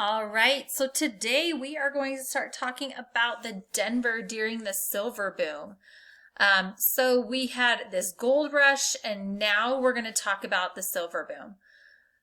All right, so today we are going to start talking about the Denver during the silver boom. So we had this gold rush, and now we're going to talk about the silver boom.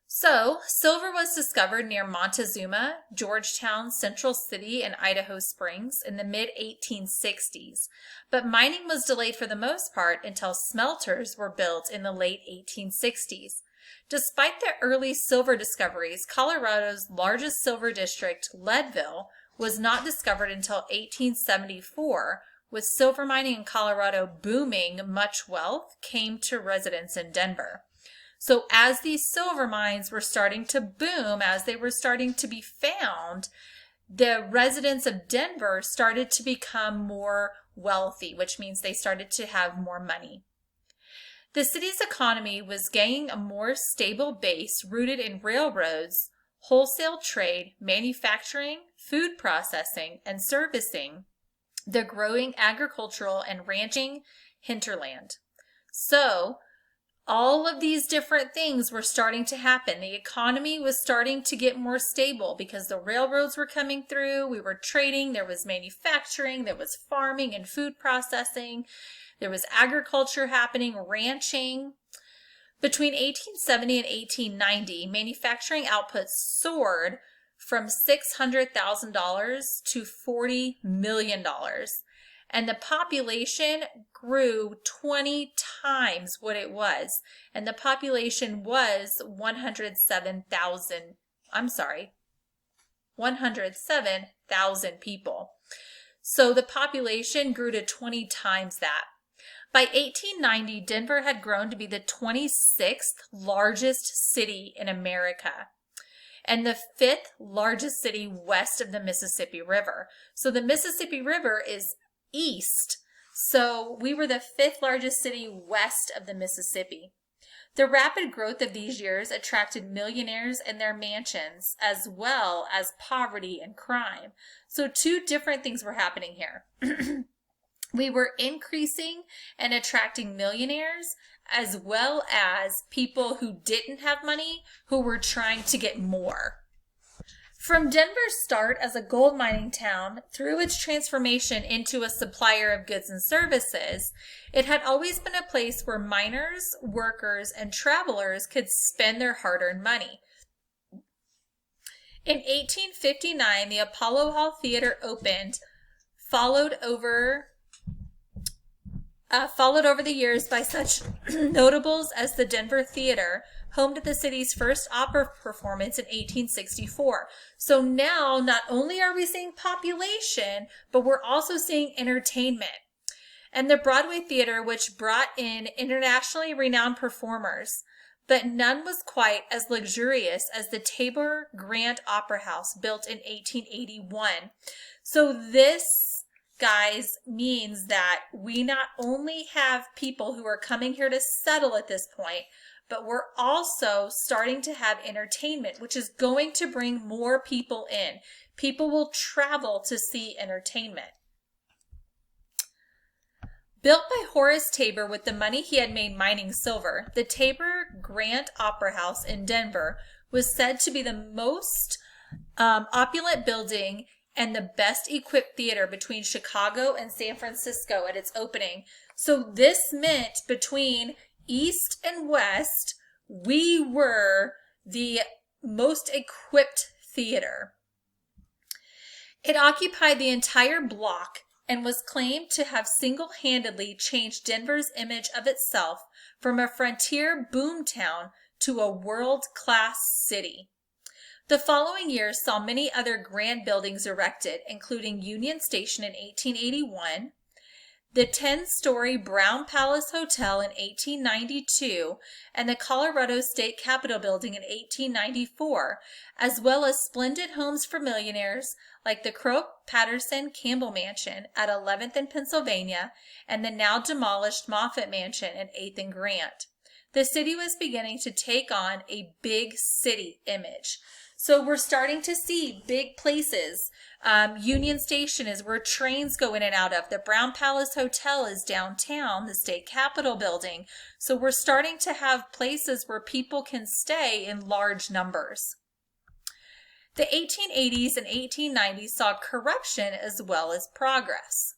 So, silver was discovered near Montezuma, Georgetown, Central City, and Idaho Springs in the mid 1860s, but mining was delayed for the most part until smelters were built in the late 1860s. Despite the early silver discoveries, Colorado's largest silver district, Leadville, was not discovered until 1874. With silver mining in Colorado booming, much wealth came to residents in Denver. So as these silver mines were starting to boom, as they were starting to be found, the residents of Denver started to become more wealthy, which means they started to have more money. The city's economy was gaining a more stable base rooted in railroads, wholesale trade, manufacturing, food processing, and servicing the growing agricultural and ranching hinterland. So, all of these different things were starting to happen. The economy was starting to get more stable because the railroads were coming through. We were trading. There was manufacturing. There was farming and food processing. There was agriculture happening, ranching. Between 1870 and 1890, manufacturing output soared from $600,000 to $40 million. And the population grew 20 times what it was. And the population was 107,000 people. So the population grew to 20 times that. By 1890, Denver had grown to be the 26th largest city in America and the 5th largest city west of the Mississippi River. So the Mississippi River is east. So we were the 5th largest city west of the Mississippi. The rapid growth of these years attracted millionaires and their mansions, as well as poverty and crime. So two different things were happening here. We were increasing and attracting millionaires, as well as people who didn't have money, who were trying to get more. From Denver's start as a gold mining town through its transformation into a supplier of goods and services, it had always been a place where miners, workers, and travelers could spend their hard-earned money. In 1859, the Apollo Hall Theater opened, followed over the years by such notables as the Denver Theater, home to the city's first opera performance in 1864. So now, not only are we seeing population, but we're also seeing entertainment. And the Broadway Theater, which brought in internationally renowned performers, but none was quite as luxurious as the Tabor Grand Opera House, built in 1881. So this, guys, means that we not only have people who are coming here to settle at this point, but we're also starting to have entertainment, which is going to bring more people in. People will travel to see entertainment. Built by Horace Tabor with the money he had made mining silver, the Tabor Grand Opera House in Denver was said to be the most opulent building and the best equipped theater between Chicago and San Francisco at its opening. So this meant between East and West, we were the most equipped theater. It occupied the entire block and was claimed to have single-handedly changed Denver's image of itself from a frontier boomtown to a world-class city. The following years saw many other grand buildings erected, including Union Station in 1881, the 10-story Brown Palace Hotel in 1892, and the Colorado State Capitol Building in 1894, as well as splendid homes for millionaires like the Croak Patterson Campbell Mansion at 11th and Pennsylvania and the now demolished Moffett Mansion at 8th and Grant. The city was beginning to take on a big city image. So we're starting to see big places. Union Station is where trains go in and out of. The Brown Palace Hotel is downtown, the State Capitol Building. So we're starting to have places where people can stay in large numbers. The 1880s and 1890s saw corruption as well as progress.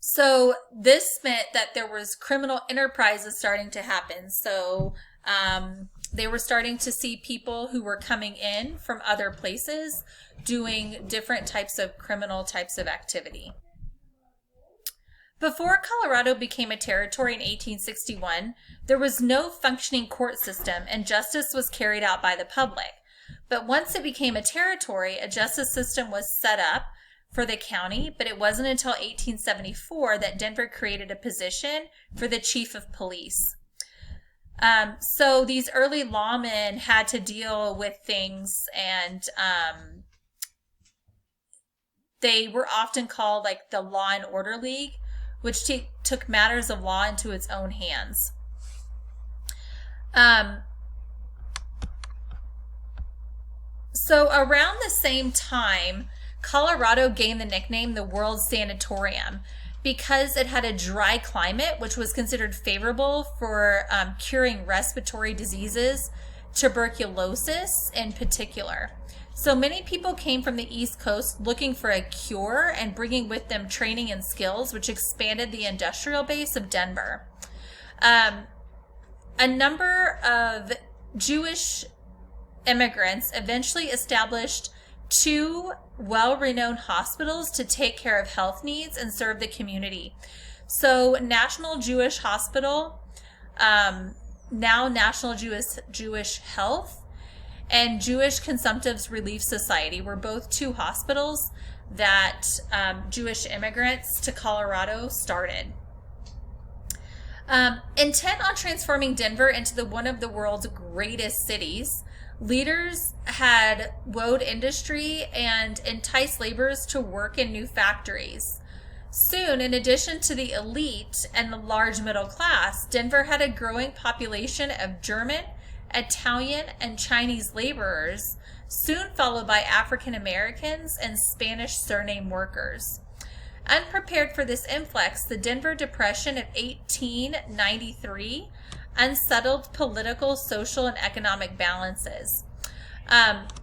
So this meant that there was criminal enterprises starting to happen. So they were starting to see people who were coming in from other places doing different types of criminal types of activity. Before Colorado became a territory in 1861, there was no functioning court system and justice was carried out by the public. But once it became a territory, a justice system was set up for the county, but it wasn't until 1874 that Denver created a position for the chief of police. So these early lawmen had to deal with things, and they were often called like the Law and Order League, which took matters of law into its own hands. So around the same time, Colorado gained the nickname the World's Sanatorium because it had a dry climate, which was considered favorable for curing respiratory diseases, tuberculosis in particular. So many people came from the East Coast looking for a cure and bringing with them training and skills, which expanded the industrial base of Denver. A number of Jewish immigrants eventually established 2 well-renowned hospitals to take care of health needs and serve the community. So National Jewish Hospital, now National Jewish Health, and Jewish Consumptives Relief Society were both 2 hospitals that Jewish immigrants to Colorado started. Intent on transforming Denver into one of the world's greatest cities, leaders had wooed industry and enticed laborers to work in new factories. Soon, in addition to the elite and the large middle class, Denver had a growing population of German, Italian, and Chinese laborers, soon followed by African Americans and Spanish surname workers. Unprepared for this influx, the Denver Depression of 1893 unsettled political, social, and economic balances.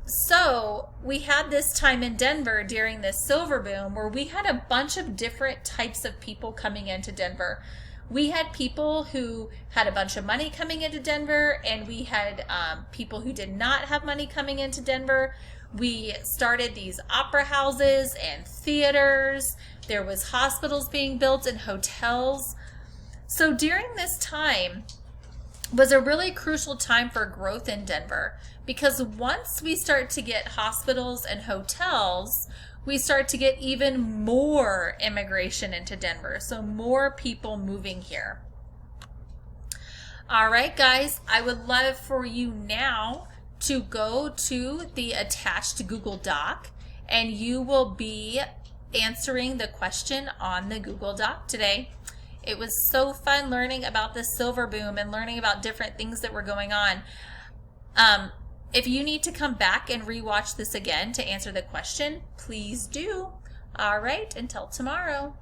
So we had this time in Denver during this silver boom where we had a bunch of different types of people coming into Denver. We had people who had a bunch of money coming into Denver, and we had people who did not have money coming into Denver. We started these opera houses and theaters. There was hospitals being built and hotels. So during this time was a really crucial time for growth in Denver, because once we start to get hospitals and hotels, we start to get even more immigration into Denver. So more people moving here. All right, guys, I would love for you now to go to the attached Google Doc, and you will be answering the question on the Google Doc today. It was so fun learning about the silver boom and learning about different things that were going on. If you need to come back and rewatch this again to answer the question, please do. All right, until tomorrow.